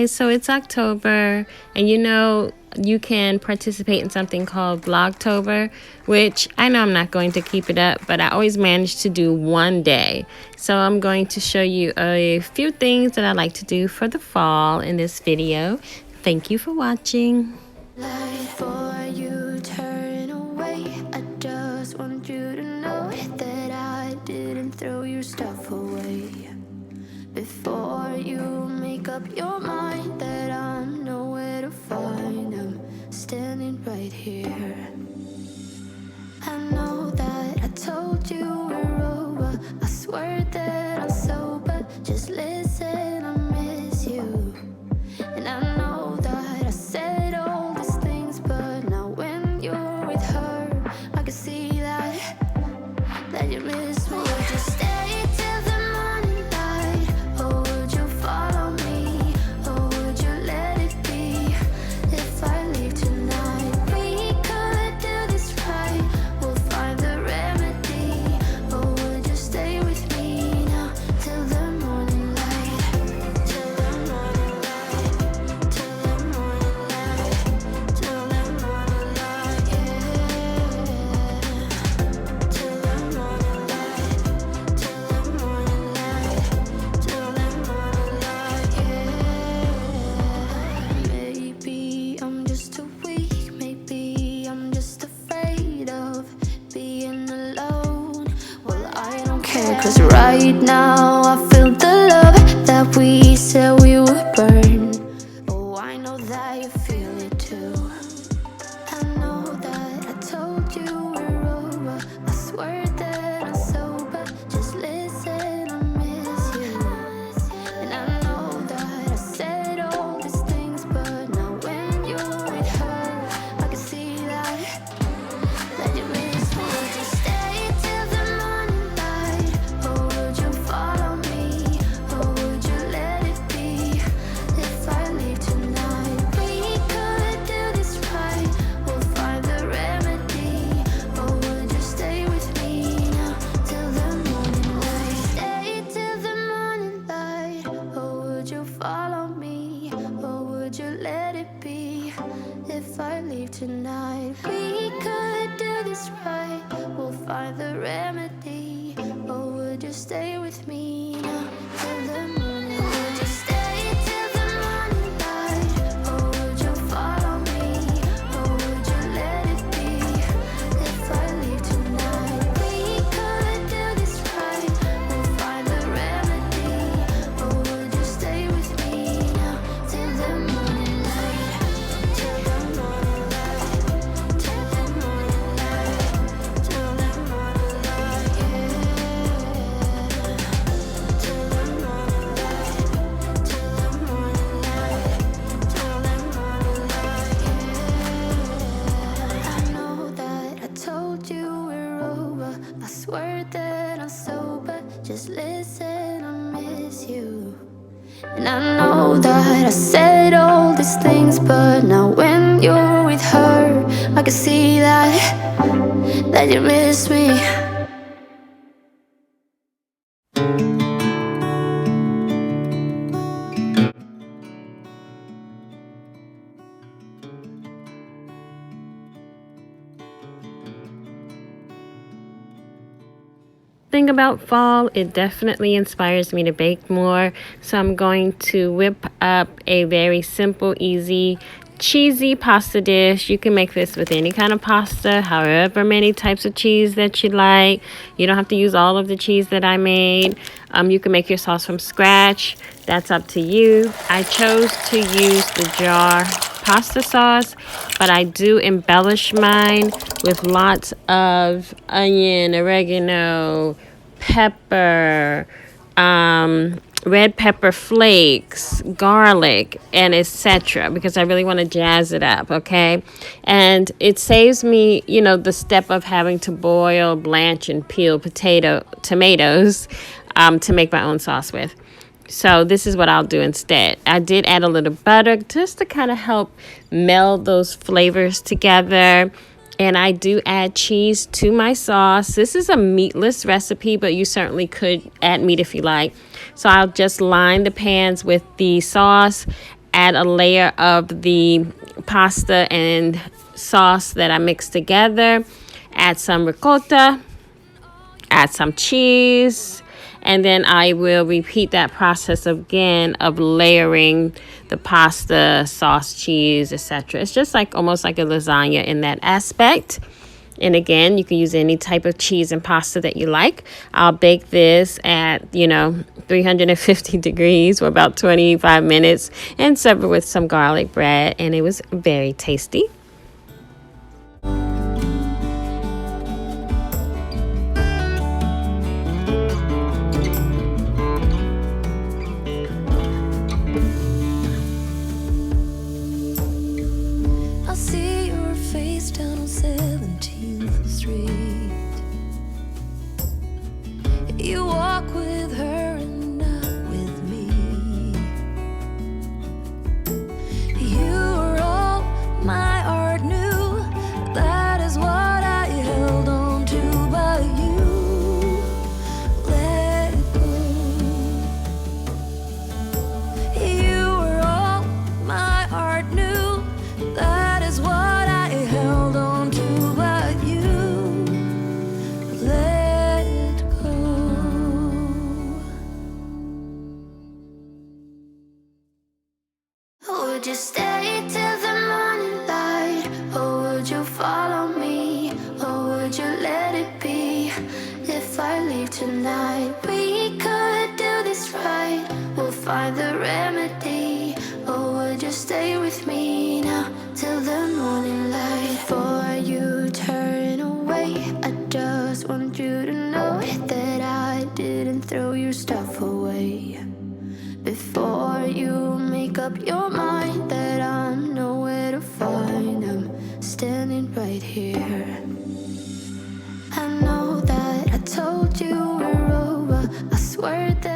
guys, so it's October, and you know you can participate in something called VLOGTOBER, which I know I'm not going to keep it up, but I always manage to do one day. So I'm going to show you a few things that I like to do for the fall in this video. Thank you for watching. Before you turn away, I just want you to know that I didn't throw your stuff away. Before you make up your mind that I'm nowhere to find, I'm standing right here. I know that I told you we're over, I swear that I'm sober. Just listen, I miss you. And I know that I said all these things, but now when you're with her, I can see that you miss me. Would you stay till the morning light, or would you follow me, or would you let it be? If I leave tonight, we could do this right, we'll find the remedy. Or would you stay with me now till the morning light, till the morning light, till the morning light, till the morning light, yeah. Till the morning light, till the morning light, till the morning light, yeah. Maybe I'm just too weak, maybe I'm just afraid of being alone. Well, I don't care, 'cause right now I feel the love that we said we would burn. Oh, I know that you feel it too. I know that I told you we're over, I swear that I'm sober. Just listen, I miss you. And I know that I said all these things, but now when you're with her, I can see that you miss me. Would you stay till the morning light, or would you follow me, or would you let it be? If I leave tonight, we could do this right, we'll find the remedy. Or would you stay with me now till the morning light? Stay till the morning light, or would you follow me, or would you let it be? If I leave tonight, we could do this right, we'll find the remedy. Or would you stay with me now till the morning light? Would you stay till the morning light, or would you follow me, or would you let it be? If I leave tonight, we could do this right, we'll find the remedy. Or would you stay with me now till the morning light, till the morning light, till the morning light, till the morning light, yeah. Till the morning light, till the morning light, till the morning light, yeah. I know that I told you we're over, I swear that I'm sober. Just listen, I miss you. And I know that I said all these things, but now when you're with her, I can see that you miss me. Thing about fall, it definitely inspires me to bake more. So I'm going to whip up a very simple, easy, cheesy pasta dish. You can make this with any kind of pasta, however many types of cheese that you like. You don't have to use all of the cheese that I made. You can make your sauce from scratch. That's up to you. I chose to use the jar pasta sauce, but I do embellish mine with lots of onion, oregano, pepper, red pepper flakes, garlic, and etc. because I really want to jazz it up, okay? And it saves me, you know, the step of having to boil, blanch, and peel tomatoes to make my own sauce with. So this is what I'll do instead. I did add a little butter just to kind of help meld those flavors together. And I do add cheese to my sauce. This is a meatless recipe, but you certainly could add meat if you like. So I'll just line the pans with the sauce, add a layer of the pasta and sauce that I mixed together, add some ricotta, add some cheese, and then I will repeat that process again of layering the pasta, sauce, cheese, etc. It's just like almost like a lasagna in that aspect. And again, you can use any type of cheese and pasta that you like. I'll bake this at, 350 degrees for about 25 minutes and serve it with some garlic bread. And it was very tasty. I see your face down on 17th Street. You walk with her and not with me. You are all my art knew. That is what I held on to, but you let go. You are all my art knew. That is what I held on to, but you let go. Would you stay till the morning light, or would you follow me, or would you let it be? If I leave tonight, we could do this right. We'll find the remedy. Or would you stay with me now till the morning light? Before you turn away, I just want you to know that I didn't throw your stuff away. Before you make up your mind that I'm nowhere to find, I'm standing right here. I know that I told you we're over. I swear that